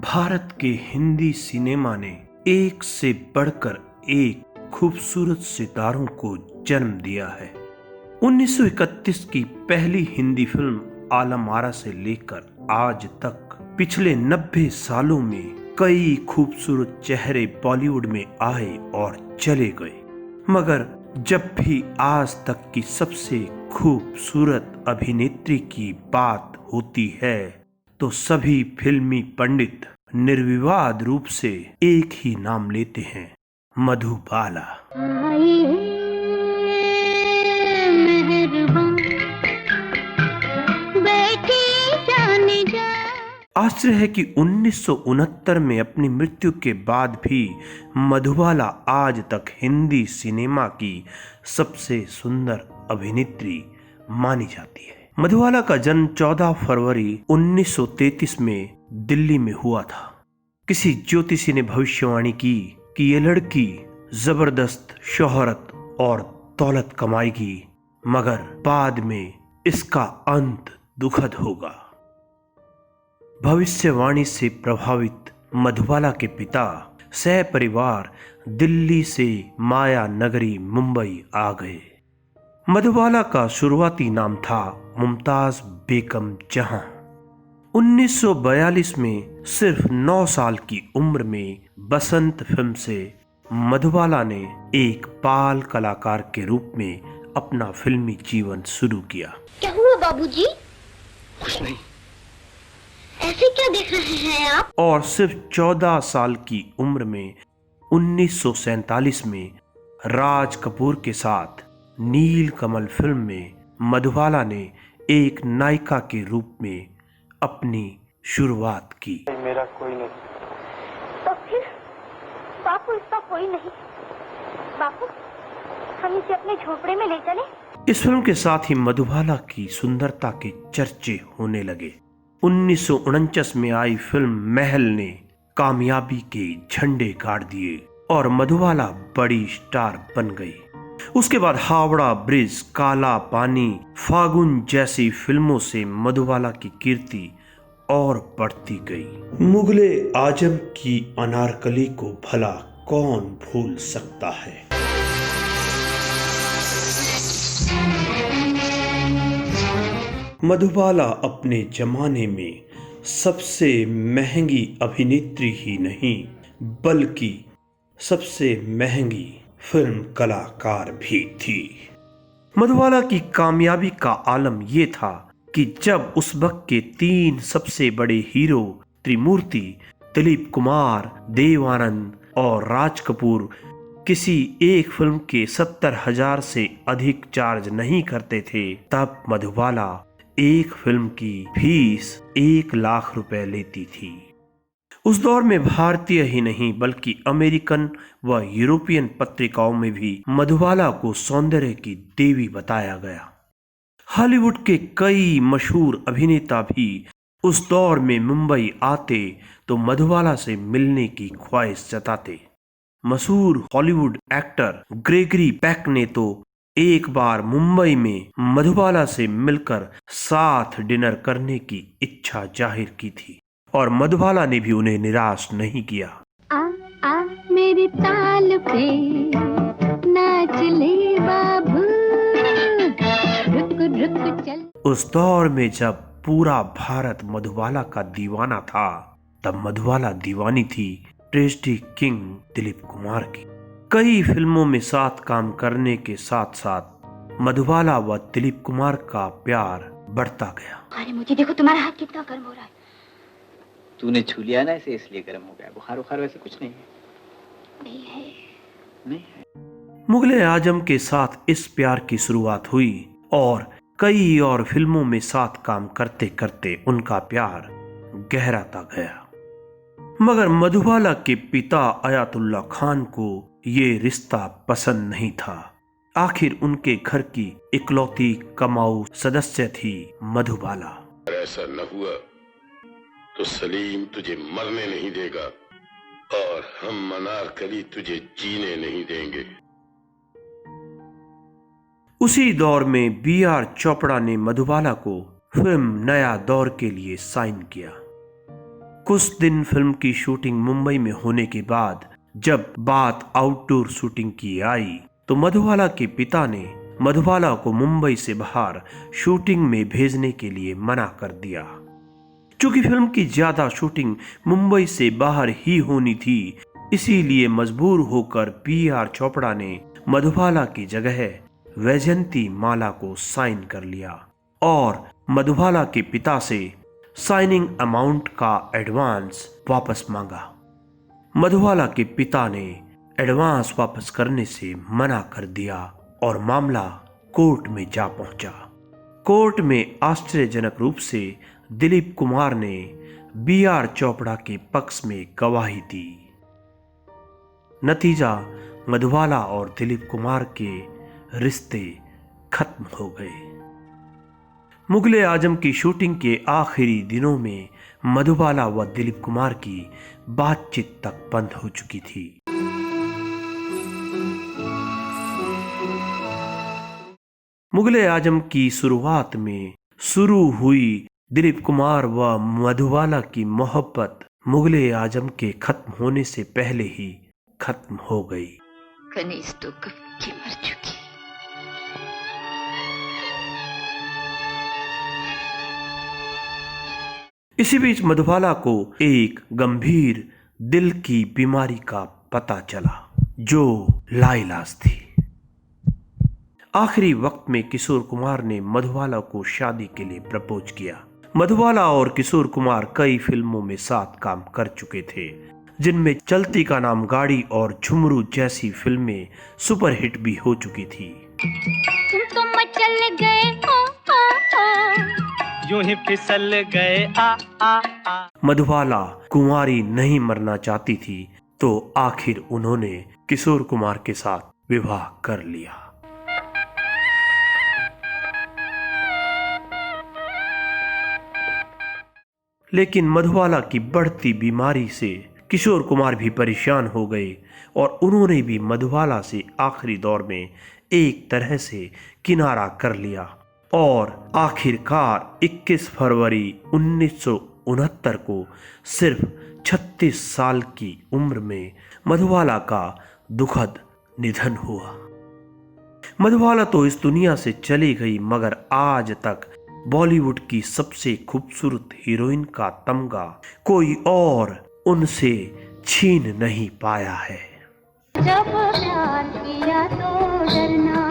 भारत के हिंदी सिनेमा ने एक से बढ़कर एक खूबसूरत सितारों को जन्म दिया है। 1931 की पहली हिंदी फिल्म आलम आरा से लेकर आज तक पिछले 90 सालों में कई खूबसूरत चेहरे बॉलीवुड में आए और चले गए, मगर जब भी आज तक की सबसे खूबसूरत अभिनेत्री की बात होती है तो सभी फिल्मी पंडित निर्विवाद रूप से एक ही नाम लेते हैं, मधुबाला। आश्चर्य है कि 1969 में अपनी मृत्यु के बाद भी मधुबाला आज तक हिंदी सिनेमा की सबसे सुंदर अभिनेत्री मानी जाती है। मधुबाला का जन्म 14 फरवरी 1933 में दिल्ली में हुआ था। किसी ज्योतिषी ने भविष्यवाणी की कि ये लड़की जबरदस्त शोहरत और दौलत कमाएगी, मगर बाद में इसका अंत दुखद होगा। भविष्यवाणी से प्रभावित मधुबाला के पिता सहपरिवार दिल्ली से माया नगरी मुंबई आ गए। मधुबाला का शुरुआती नाम था मुमताज बेगम जहां। 1942 में सिर्फ 9 साल की उम्र में बसंत फिल्म से मधुबाला ने एक बाल कलाकार के रूप में अपना फिल्मी जीवन शुरू किया। क्या हुआ बाबूजी? कुछ नहीं। ऐसे क्या देख रहे हैं आप? और सिर्फ 14 साल की उम्र में 1947 में राज कपूर के साथ नील कमल फिल्म में मधुबाला ने एक नायिका के रूप में अपनी शुरुआत की। मेरा कोई नहीं। तो फिर बापू इसका कोई नहीं। बापू, हम इसे अपने झोपड़े में ले चले। इस फिल्म के साथ ही मधुबाला की सुंदरता के चर्चे होने लगे। 1949 में आई फिल्म महल ने कामयाबी के झंडे गाड़ दिए और मधुबाला बड़ी स्टार बन गई। उसके बाद हावड़ा ब्रिज, काला पानी, फागुन जैसी फिल्मों से मधुबाला की कीर्ति और बढ़ती गई। मुगले आजम की अनारकली को भला कौन भूल सकता है। मधुबाला अपने जमाने में सबसे महंगी अभिनेत्री ही नहीं बल्कि सबसे महंगी फिल्म कलाकार भी थी। मधुबाला की कामयाबी का आलम यह था कि जब उस वक्त के 3 सबसे बड़े हीरो त्रिमूर्ति दिलीप कुमार, देव आनंद और राज कपूर किसी एक फिल्म के 70,000 से अधिक चार्ज नहीं करते थे, तब मधुबाला एक फिल्म की फीस 1 लाख रुपए लेती थी। उस दौर में भारतीय ही नहीं बल्कि अमेरिकन व यूरोपियन पत्रिकाओं में भी मधुबाला को सौंदर्य की देवी बताया गया। हॉलीवुड के कई मशहूर अभिनेता भी उस दौर में मुंबई आते तो मधुबाला से मिलने की ख्वाहिश जताते। मशहूर हॉलीवुड एक्टर ग्रेगरी पेक ने तो एक बार मुंबई में मधुबाला से मिलकर साथ डिनर करने की इच्छा जाहिर की थी और मधुबाला ने भी उन्हें निराश नहीं किया। आ मेरी ताल पे नाच ले बाबू, रुक रुक चल। उस दौर में जब पूरा भारत मधुबाला का दीवाना था, तब मधुबाला दीवानी थी ट्रेजेडी किंग दिलीप कुमार की। कई फिल्मों में साथ काम करने के साथ साथ मधुबाला व दिलीप कुमार का प्यार बढ़ता गया। अरे मुझे देखो, तुम्हारा हाथ कितना गर्म हो रहा है। तूने छू लिया ना इसे, इसलिए गर्म हो गया। बुखार उखार वैसे कुछ नहीं है। नहीं है। मुगले आजम के साथ इस प्यार की शुरुआत हुई और कई और फिल्मों में साथ काम करते करते उनका प्यार गहराता गया, मगर मधुबाला के पिता अयातुल्ला खान को ये रिश्ता पसंद नहीं था। आखिर उनके घर की इकलौती कमाऊ सदस्य थी मधुबाला। ऐसा न हुआ तो सलीम तुझे मरने नहीं देगा और हम अनारकली तुझे जीने नहीं देंगे। उसी दौर में B.R. चोपड़ा ने मधुबाला को फिल्म नया दौर के लिए साइन किया। कुछ दिन फिल्म की शूटिंग मुंबई में होने के बाद जब बात आउटडोर शूटिंग की आई तो मधुबाला के पिता ने मधुबाला को मुंबई से बाहर शूटिंग में भेजने के लिए मना कर दिया। चूंकि फिल्म की ज्यादा शूटिंग मुंबई से बाहर ही होनी थी, इसीलिए मजबूर होकर पीआर चोपड़ा ने मधुबाला की जगह वैजयंती माला को साइन कर लिया और मधुबाला के पिता से साइनिंग अमाउंट का एडवांस वापस मांगा। मधुबाला के पिता ने एडवांस वापस करने से मना कर दिया और मामला कोर्ट में जा पहुंचा। कोर्ट में आश्चर्यजनक रूप से दिलीप कुमार ने बीआर चोपड़ा के पक्ष में गवाही दी। नतीजा, मधुबाला और दिलीप कुमार के रिश्ते खत्म हो गए। मुगले आजम की शूटिंग के आखिरी दिनों में मधुबाला व दिलीप कुमार की बातचीत तक बंद हो चुकी थी। मुगले आजम की शुरुआत में शुरू हुई दिलीप कुमार व मधुबाला की मोहब्बत मुगले आजम के खत्म होने से पहले ही खत्म हो गई। कनीज तो कब की मर चुकी। इसी बीच मधुबाला को एक गंभीर दिल की बीमारी का पता चला जो लाइलाज थी। आखिरी वक्त में किशोर कुमार ने मधुबाला को शादी के लिए प्रपोज किया। मधुबाला और किशोर कुमार कई फिल्मों में साथ काम कर चुके थे, जिनमें चलती का नाम गाड़ी और झुमरू जैसी फिल्में सुपरहिट भी हो चुकी थी। तुम तो मचल गए यूं ही फिसल गए आ। मधुबाला कुंवारी नहीं मरना चाहती थी, तो आखिर उन्होंने किशोर कुमार के साथ विवाह कर लिया। लेकिन मधुबाला की बढ़ती बीमारी से किशोर कुमार भी परेशान हो गए और उन्होंने भी मधुबाला से आखिरी दौर में एक तरह से किनारा कर लिया और आखिरकार 21 फरवरी 1969 को सिर्फ 36 साल की उम्र में मधुबाला का दुखद निधन हुआ। मधुबाला तो इस दुनिया से चली गई, मगर आज तक बॉलीवुड की सबसे खूबसूरत हीरोइन का तमगा कोई और उनसे छीन नहीं पाया है। जब प्यार किया तो डरना